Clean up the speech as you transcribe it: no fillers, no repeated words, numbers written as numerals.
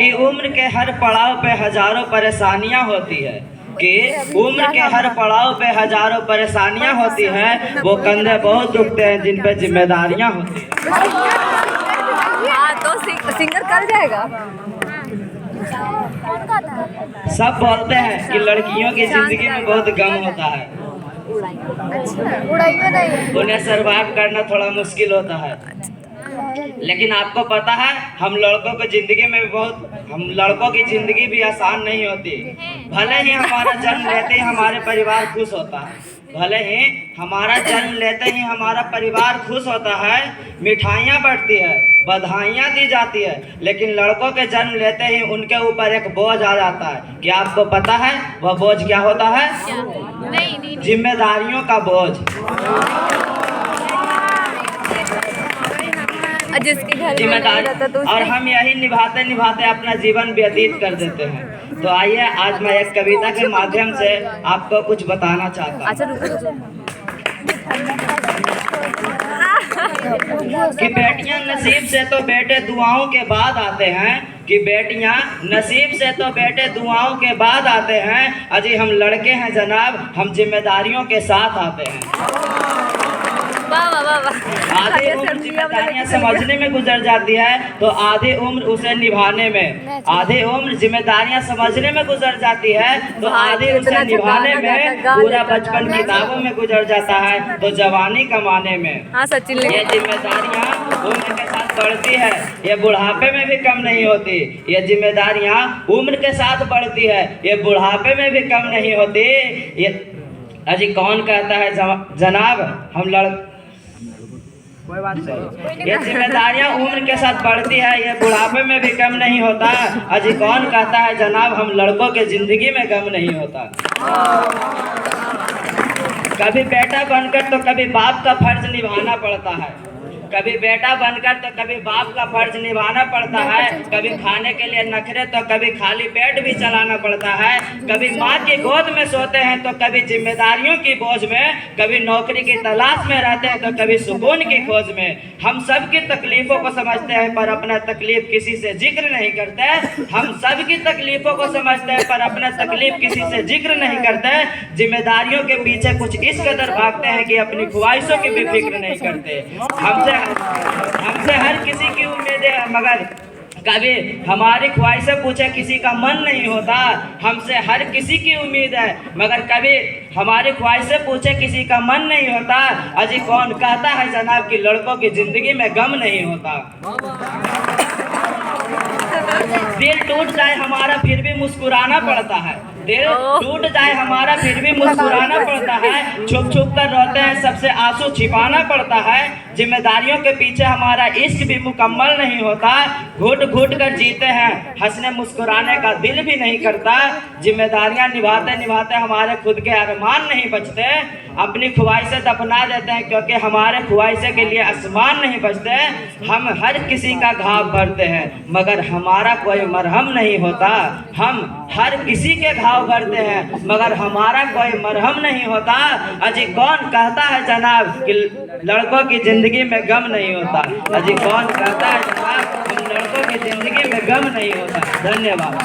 कि उम्र के हर पड़ाव पे हजारों परेशानियां होती है, कि उम्र के हर पड़ाव पे हजारों परेशानियां होती हैं, वो कंधे बहुत दुखते हैं जिन पे जिम्मेदारियां होती हैं। हाँ तो सिंगर कर जाएगा। सब बोलते हैं कि लड़कियों की जिंदगी में बहुत गम होता है, उड़ाइए नहीं, उन्हें सरवाइव करना थोड़ा मुश्किल होता है। लेकिन आपको पता है हम लड़कों की जिंदगी में भी हम लड़कों की जिंदगी भी आसान नहीं होती। भले ही हमारा जन्म लेते ही हमारे परिवार खुश होता है, भले ही हमारा जन्म लेते ही हमारा परिवार खुश होता है, मिठाइयाँ बंटती है, बधाइयाँ दी जाती है, लेकिन लड़कों के जन्म लेते ही उनके ऊपर एक बोझ आ जाता है। क्या आपको पता है वह बोझ क्या होता है? नहीं। जिम्मेदारियों का बोझ। जिसके घर में जिम्मेदारी, नहीं रहता तो और हम यही निभाते निभाते अपना जीवन व्यतीत कर देते हैं। तो आइए आज मैं एक कविता के माध्यम से आपको कुछ बताना चाहता हूँ। अच्छा रुको। कि बेटियां नसीब से तो बेटे दुआओं के बाद आते हैं, कि बेटियां नसीब से तो बेटे दुआओं के बाद आते हैं। अजी हम लड़के हैं जनाब, हम जिम्मेदारियों के साथ आते हैं। आधी उम्र जिम्मेदारियां समझने में गुजर जाती है तो आधी उम्र उसे निभाने में, आधी उम्र जिम्मेदारियां समझने में गुजर जाती है तो आधी उसे निभाने में, पूरा बचपन किताबों में गुजर जाता है तो जवानी कमाने में। हाँ सचिन, ये जिम्मेदारियां उम्र के साथ बढ़ती है, ये बुढ़ापे में भी कम नहीं होती। ये जिम्मेदारियां उम्र के साथ बढ़ती है, ये बुढ़ापे में भी कम नहीं होती। ये अजी कौन कहता है जनाब हम कोई बात नहीं, ये जिम्मेदारियां उम्र के साथ बढ़ती है, ये बुढ़ापे में भी कम नहीं होता। अजी कौन कहता है जनाब हम लड़कों के जिंदगी में गम नहीं होता। कभी बेटा बनकर तो कभी बाप का फर्ज निभाना पड़ता है, कभी बेटा बनकर तो कभी बाप का फर्ज निभाना पड़ता है। कभी खाने के लिए नखरे तो कभी खाली पेट भी चलाना पड़ता है। कभी माँ की गोद में सोते हैं तो कभी जिम्मेदारियों की बोझ में, कभी नौकरी की तलाश में रहते हैं तो कभी सुकून की खोज में। हम सब की तकलीफों को समझते हैं पर अपना तकलीफ किसी से जिक्र नहीं करते। हम सब की तकलीफों को समझते हैं पर अपना तकलीफ किसी से जिक्र नहीं करते। जिम्मेदारियों के पीछे कुछ इस कदर भागते हैं कि अपनी ख्वाहिशों की भी फिक्र नहीं करते। हमसे हर किसी की उम्मीदें है, मगर कभी हमारी ख्वाहिशें पूछे किसी का मन नहीं होता। हमसे हर किसी की उम्मीद है मगर कभी हमारी ख्वाहिशें पूछे किसी का मन नहीं होता। अजी कौन कहता है जनाब कि लड़कों की जिंदगी में गम नहीं होता। दिल टूट जाए हमारा फिर भी मुस्कुराना पड़ता है, दिल टूट जाए हमारा फिर भी मुस्कुराना पड़ता है। छुप छुप कर रोते हैं सबसे आंसू छिपाना पड़ता है। जिम्मेदारियों के पीछे हमारा इश्क भी मुकम्मल नहीं होता। घुट घुट कर जीते हैं, हंसने मुस्कुराने का दिल भी नहीं करता। जिम्मेदारियां निभाते निभाते हमारे खुद के अरमान नहीं बचते। अपनी ख्वाहिशें दफना देते हैं क्योंकि हमारे ख्वाहिशें के लिए आसमान नहीं बचते। हम हर किसी का घाव भरते हैं मगर हमारा कोई मरहम नहीं होता। हम हर किसी के घाव भरते हैं मगर हमारा कोई मरहम नहीं होता। अजी कौन कहता है जनाब कि लड़कों की जिंदगी में गम नहीं होता। अजी कौन कहता है जनाब हम लड़कों की जिंदगी में गम नहीं होता। धन्यवाद।